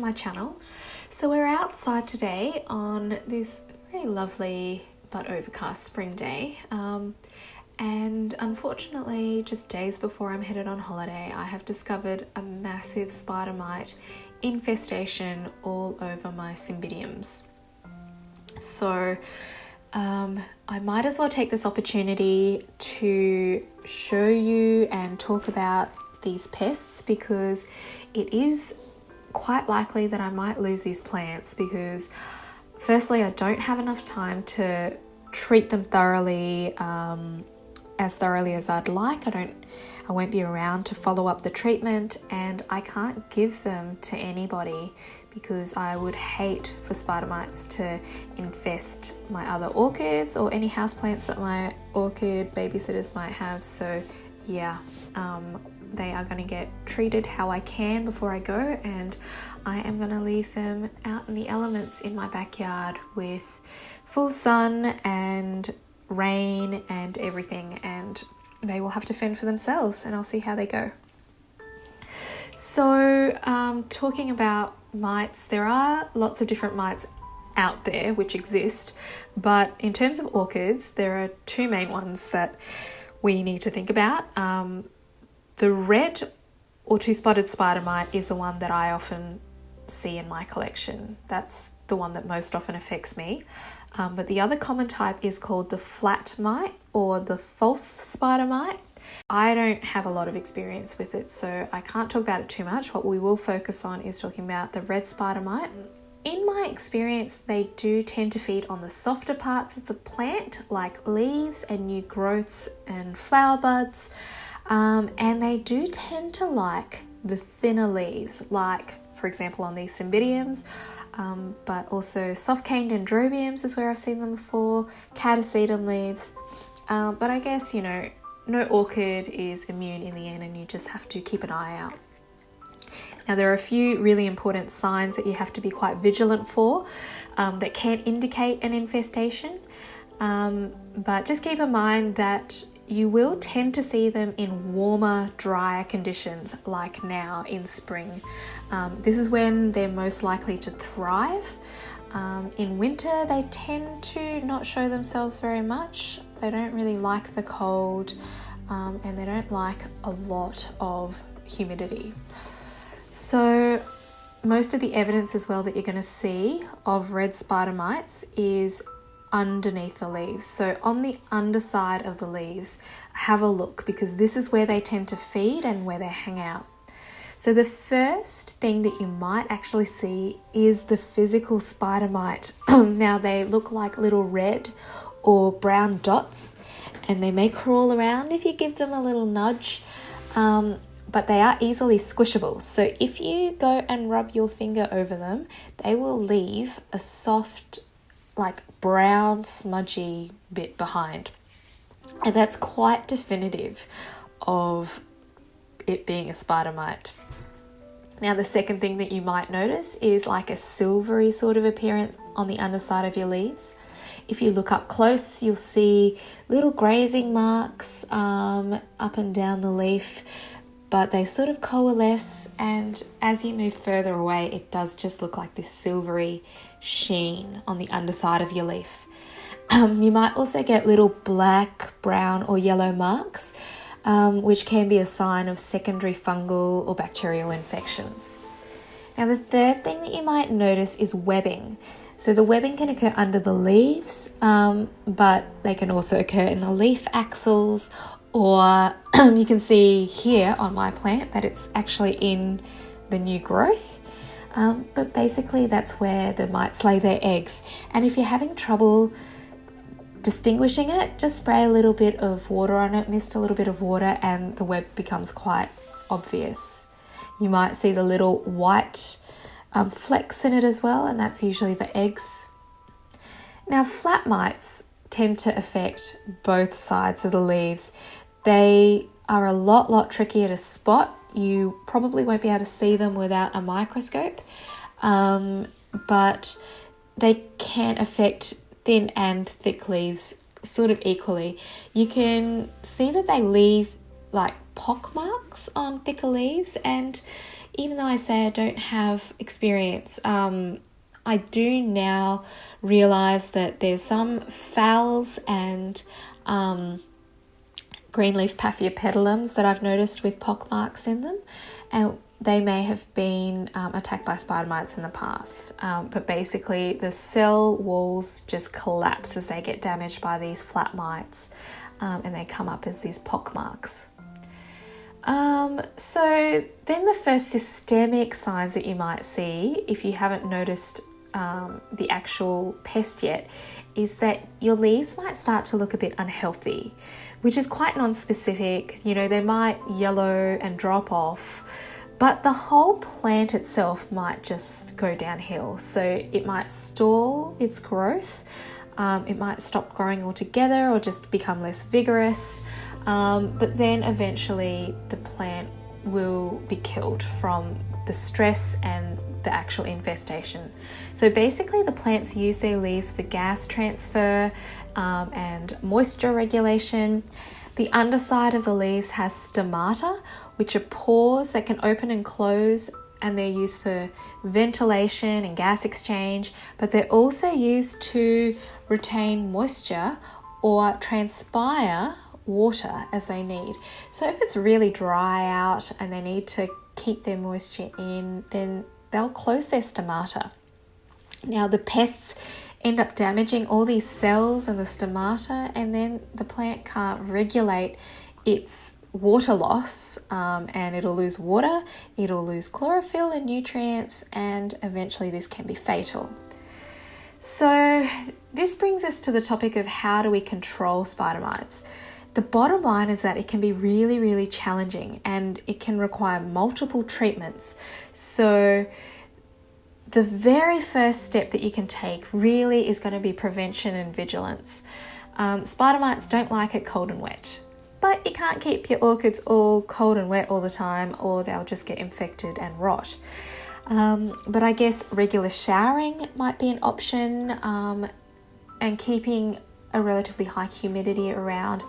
my channel. So we're outside today on this very lovely but overcast spring day, and unfortunately just days before I'm headed on holiday I have discovered a massive spider mite infestation all over my Cymbidiums. So I might as well take this opportunity to show you and talk about these pests, because it is quite likely that I might lose these plants, because firstly I don't have enough time to treat them thoroughly, as thoroughly as I'd like. I won't be around to follow up the treatment, and I can't give them to anybody because I would hate for spider mites to infest my other orchids or any houseplants that my orchid babysitters might have. So yeah, they are going to get treated how I can before I go, and I am going to leave them out in the elements in my backyard with full sun and rain and everything, and they will have to fend for themselves, and I'll see how they go. So talking about mites, there are lots of different mites out there which exist, but in terms of orchids there are two main ones that we need to think about. The red or two-spotted spider mite is the one that I often see in my collection. That's the one that most often affects me. But the other common type is called the flat mite or the false spider mite. I don't have a lot of experience with it, so I can't talk about it too much. What we will focus on is talking about the red spider mite. In my experience, they do tend to feed on the softer parts of the plant, like leaves and new growths and flower buds. And they do tend to like the thinner leaves, like for example on these Cymbidiums, but also soft-caned dendrobiums is where I've seen them before, catasetum leaves. But I guess, you know, no orchid is immune in the end, and you just have to keep an eye out. Now there are a few really important signs that you have to be quite vigilant for, that can indicate an infestation, but just keep in mind that you will tend to see them in warmer, drier conditions like now in spring. This is when they're most likely to thrive. In winter they tend to not show themselves very much. They don't really like the cold, and they don't like a lot of humidity. So most of the evidence as well that you're going to see of red spider mites is underneath the leaves. So on the underside of the leaves, have a look, because this is where they tend to feed and where they hang out. So the first thing that you might actually see is the physical spider mite. Now they look like little red or brown dots, and they may crawl around if you give them a little nudge, but they are easily squishable. So if you go and rub your finger over them, they will leave a soft, like brown smudgy bit behind, and that's quite definitive of it being a spider mite. Now the second thing that you might notice is like a silvery sort of appearance on the underside of your leaves. If you look up close, you'll see little grazing marks up and down the leaf, but they sort of coalesce, and as you move further away it does just look like this silvery sheen on the underside of your leaf. You might also get little black, brown or yellow marks, which can be a sign of secondary fungal or bacterial infections. Now the third thing that you might notice is webbing. So the webbing can occur under the leaves, but they can also occur in the leaf axils, or you can see here on my plant that it's actually in the new growth. But basically that's where the mites lay their eggs. And if you're having trouble distinguishing it, just spray a little bit of water on it, mist a little bit of water, and the web becomes quite obvious. You might see the little white flecks in it as well, and that's usually the eggs. Now flat mites tend to affect both sides of the leaves. They are a lot trickier to spot. You probably won't be able to see them without a microscope, but they can affect thin and thick leaves sort of equally. You can see that they leave like pock marks on thicker leaves, and even though I say I don't have experience, I do now realise that there's some phals and greenleaf Paphiopedilums that I've noticed with pockmarks in them, and they may have been attacked by spider mites in the past. But basically the cell walls just collapse as they get damaged by these flat mites, and they come up as these pockmarks. So then the first systemic signs that you might see, if you haven't noticed the actual pest yet, is that your leaves might start to look a bit unhealthy, which is quite non-specific. You know, they might yellow and drop off, but the whole plant itself might just go downhill. So it might stall its growth, it might stop growing altogether or just become less vigorous, but then eventually the plant will be killed from the stress and the actual infestation. So basically the plants use their leaves for gas transfer and moisture regulation. The underside of the leaves has stomata, which are pores that can open and close, and they're used for ventilation and gas exchange, but they're also used to retain moisture or transpire water as they need. So if it's really dry out and they need to keep their moisture in, then they'll close their stomata. Now the pests end up damaging all these cells and the stomata, and then the plant can't regulate its water loss, and it'll lose water, it'll lose chlorophyll and nutrients, and eventually this can be fatal. So this brings us to the topic of how do we control spider mites. The bottom line is that it can be really, really challenging and it can require multiple treatments. So the very first step that you can take really is going to be prevention and vigilance. Spider mites don't like it cold and wet, but you can't keep your orchids all cold and wet all the time, or they'll just get infected and rot. But I guess regular showering might be an option, and keeping a relatively high humidity around.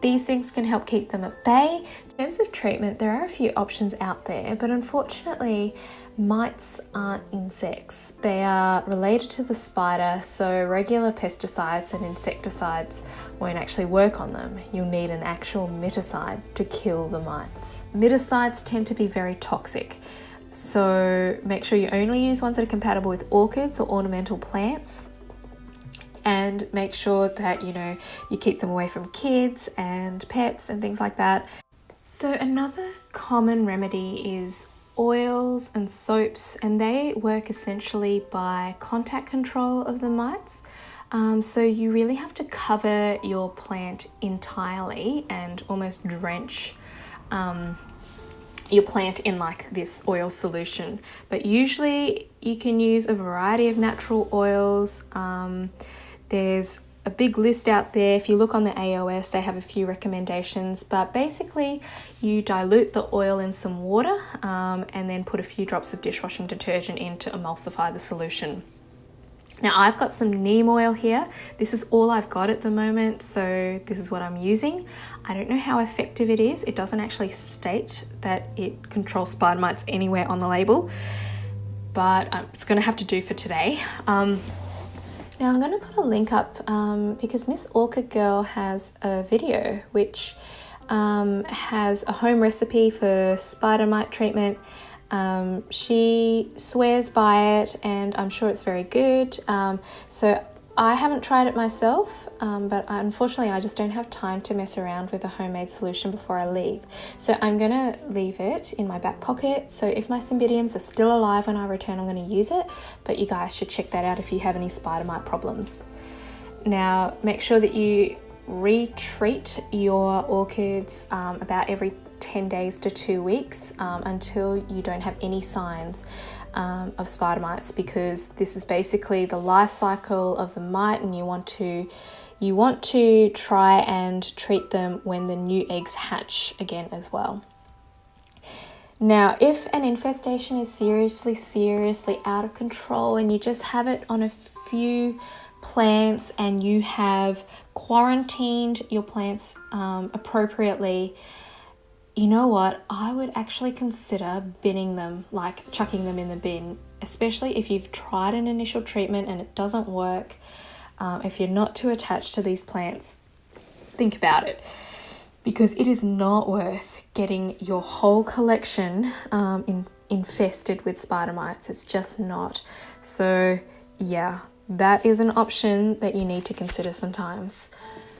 These things can help keep them at bay. In terms of treatment, there are a few options out there, but unfortunately, mites aren't insects. They are related to the spider, so regular pesticides and insecticides won't actually work on them. You'll need an actual miticide to kill the mites. Miticides tend to be very toxic, so make sure you only use ones that are compatible with orchids or ornamental plants. And make sure that, you keep them away from kids and pets and things like that. So another common remedy is oils and soaps, and they work essentially by contact control of the mites. So you really have to cover your plant entirely and almost drench your plant in like this oil solution. But usually you can use a variety of natural oils. There's a big list out there. If you look on the AOS, they have a few recommendations, but basically you dilute the oil in some water and then put a few drops of dishwashing detergent in to emulsify the solution. Now I've got some neem oil here. This is all I've got at the moment, so this is what I'm using. I don't know how effective it is. It doesn't actually state that it controls spider mites anywhere on the label, but it's going to have to do for today. Now I'm going to put a link up because Miss Orchid Girl has a video which has a home recipe for spider mite treatment. She swears by it and I'm sure it's very good. So I haven't tried it myself, but unfortunately I just don't have time to mess around with a homemade solution before I leave. So I'm going to leave it in my back pocket. So if my Cymbidiums are still alive when I return, I'm going to use it. But you guys should check that out if you have any spider mite problems. Now make sure that you retreat your orchids about every 10 days to 2 weeks until you don't have any signs of spider mites, because this is basically the life cycle of the mite, and you want to try and treat them when the new eggs hatch again as well. Now, if an infestation is seriously out of control and you just have it on a few plants and you have quarantined your plants appropriately, you know what? I would actually consider binning them, like chucking them in the bin, especially if you've tried an initial treatment and it doesn't work. If you're not too attached to these plants, think about it, because it is not worth getting your whole collection infested with spider mites. It's just not. So yeah, that is an option that you need to consider sometimes.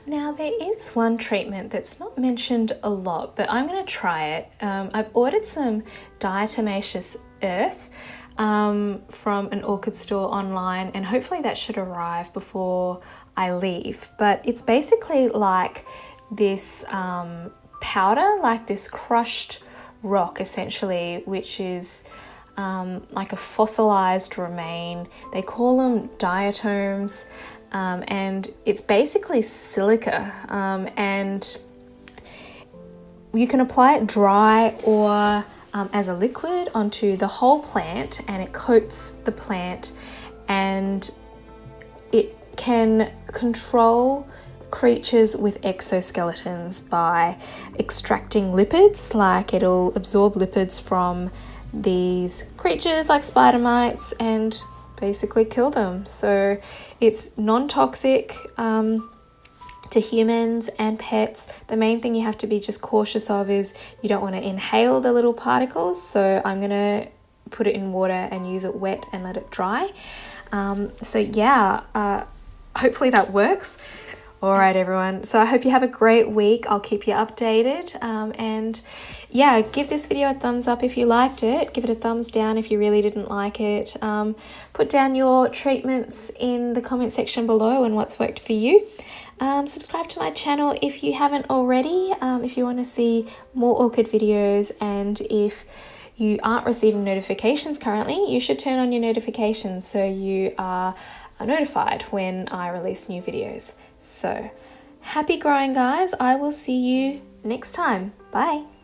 Now, there is one treatment that's not mentioned a lot, but I'm going to try it. I've ordered some Diatomaceous Earth from an orchid store online, and hopefully that should arrive before I leave. But it's basically like this powder, like this crushed rock essentially, which is like a fossilized remain. They call them diatoms. And it's basically silica, and you can apply it dry or as a liquid onto the whole plant, and it coats the plant, and it can control creatures with exoskeletons by extracting lipids. Like, it'll absorb lipids from these creatures like spider mites and basically kill them. So it's non-toxic to humans and pets. The main thing you have to be just cautious of is you don't want to inhale the little particles. So I'm going to put it in water and use it wet and let it dry. So yeah, hopefully that works. All right, everyone. So I hope you have a great week. I'll keep you updated. And yeah, give this video a thumbs up if you liked it. Give it a thumbs down if you really didn't like it. Put down your treatments in the comment section below and what's worked for you. Subscribe to my channel if you haven't already, if you want to see more orchid videos, and if you aren't receiving notifications currently, you should turn on your notifications so you are notified when I release new videos. So happy growing, guys. I will see you next time. Bye.